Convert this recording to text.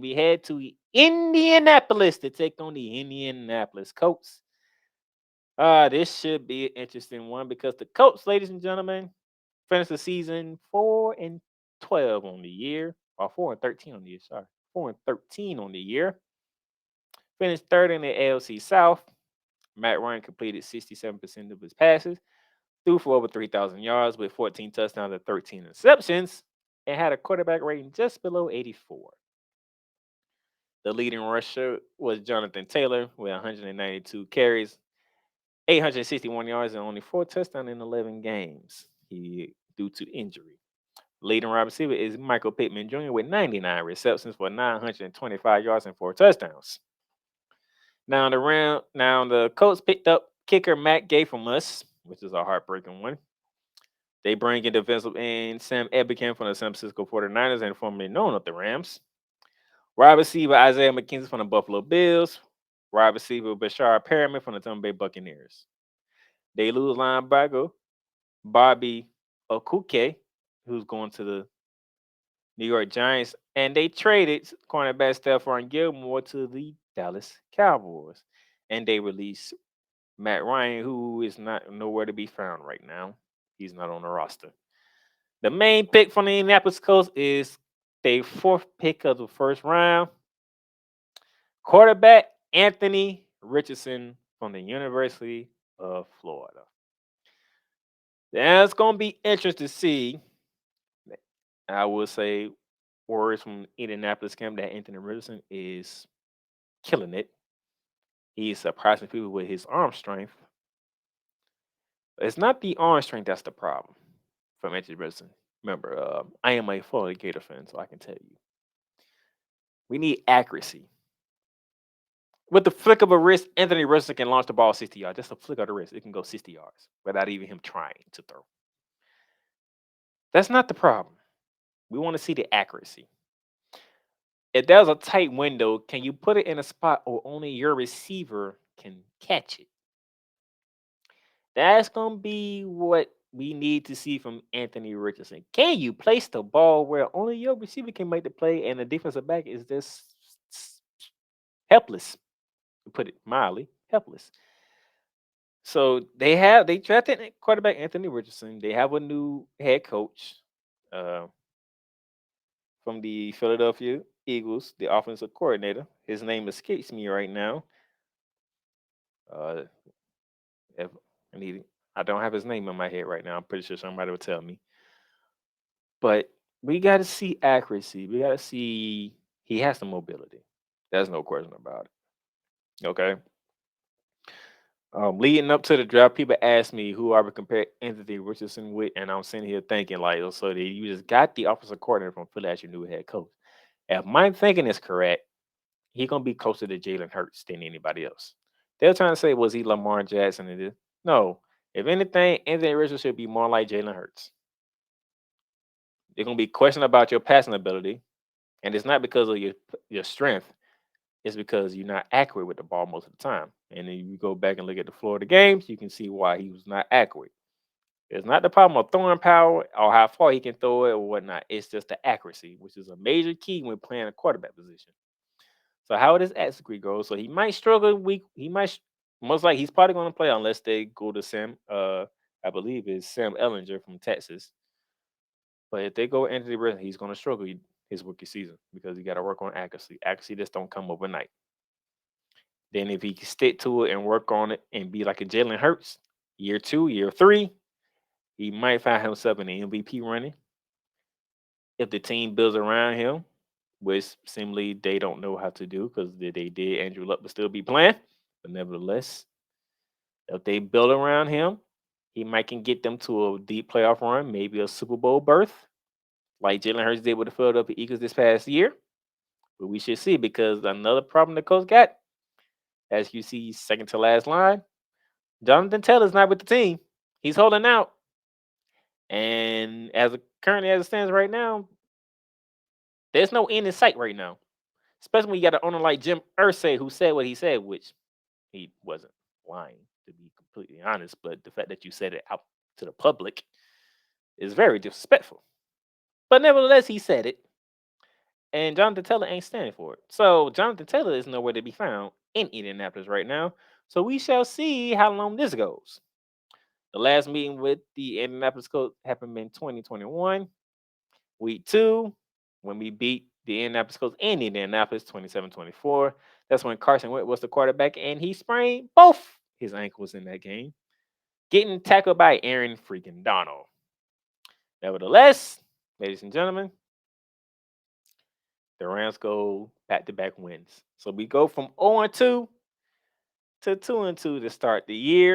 We head to Indianapolis to take on the Indianapolis Colts. This should be an interesting one because the Colts, ladies and gentlemen, finished the season 4-12 on the year, or 4-13 on the year. Sorry, 4-13 on the year. Finished third in the ALC South. Matt Ryan completed 67% of his passes, threw for over 3,000 yards with 14 touchdowns and 13 interceptions, and had a quarterback rating just below 84. The leading rusher was Jonathan Taylor with 192 carries, 861 yards, and only 4 touchdowns in 11 games. He due to injury. Leading wide receiver is Michael Pittman Jr. with 99 receptions for 925 yards and 4 touchdowns. Now the Colts picked up kicker Matt Gay from us, which is a heartbreaking one. They bring in defensive end Sam Ebicam from the San Francisco 49ers and formerly known as the Rams. Wide receiver Isaiah McKenzie from the Buffalo Bills. Wide receiver Bashar Perriman from the Tampa Bay Buccaneers. They lose linebacker Bobby Okuke, who's going to the New York Giants, and they traded cornerback Stephon Gilmore to the Dallas Cowboys. And they released Matt Ryan, who is not nowhere to be found right now. He's not on the roster. The main pick from the Indianapolis Colts is their fourth pick of the first round. Quarterback Anthony Richardson from the University of Florida. That's going to be interesting to see. I will say words from Indianapolis camp that Anthony Richardson is killing it. He's surprising people with his arm strength. It's not the arm strength that's the problem from Anthony Richardson. Remember, I am a Florida Gator fan, so I can tell you. We need accuracy. With the flick of a wrist, Anthony Richardson can launch the ball 60 yards. Just a flick of the wrist, it can go 60 yards without even him trying to throw. That's not the problem. We want to see the accuracy. If there's a tight window, can you put it in a spot where only your receiver can catch it? That's going to be what we need to see from Anthony Richardson. Can you place the ball where only your receiver can make the play and the defensive back is just helpless? To put it mildly, helpless. So they drafted quarterback Anthony Richardson. They have a new head coach from the Philadelphia Eagles, the offensive coordinator. His name escapes me right now. If I don't have his name in my head right now. I'm pretty sure somebody will tell me. But we got to see accuracy. We got to see he has the mobility. There's no question about it. Okay. Leading up to the draft, people asked me who I would compare Anthony Richardson with, and I'm sitting here thinking like, oh, so you just got the offensive coordinator from Philly as your new head coach. If my thinking is correct, he's gonna be closer to Jalen Hurts than anybody else. They're trying to say, was he Lamar Jackson? And no. If anything, Anthony Richardson should be more like Jalen Hurts. They're gonna be questioned about your passing ability, and it's not because of your strength. It's because you're not accurate with the ball most of the time. And then you go back and look at the Florida games, you can see why he was not accurate. It's not the problem of throwing power or how far he can throw it or whatnot. It's just the accuracy, which is a major key when playing a quarterback position. So how does accuracy go? So he might struggle week. He might most likely he's probably going to play unless they go to Sam. I believe it's Sam Ellinger from Texas. But if they go Anthony Richardson, he's going to struggle his rookie season because he got to work on accuracy. Accuracy just don't come overnight. Then if he can stick to it and work on it and be like a Jalen Hurts, year 2, year 3, he might find himself in the MVP running. If the team builds around him, which seemingly they don't know how to do because they did, Andrew Luck would still be playing. But nevertheless, if they build around him, he might can get them to a deep playoff run, maybe a Super Bowl berth, like Jalen Hurts did with the Philadelphia Eagles this past year. But we should see because another problem the Colts got, as you see, second to last line, Jonathan Taylor's not with the team. He's holding out. And currently as it stands right now, there's no end in sight right now. Especially when you got an owner like Jim Irsay who said what he said, which he wasn't lying, to be completely honest. But the fact that you said it out to the public is very disrespectful. But nevertheless, he said it. and Jonathan Taylor ain't standing for it. So Jonathan Taylor is nowhere to be found in Indianapolis right now. So we shall see how long this goes. The last meeting with the Indianapolis Colts happened in 2021, week 2, when we beat the Indianapolis Colts in Indianapolis 27-24. That's when Carson Wentz was the quarterback, and he sprained both his ankles in that game, getting tackled by Aaron freaking Donald. Nevertheless, ladies and gentlemen, the Rams go back-to-back wins. So we go from 0-2 to 2-2 to start the year.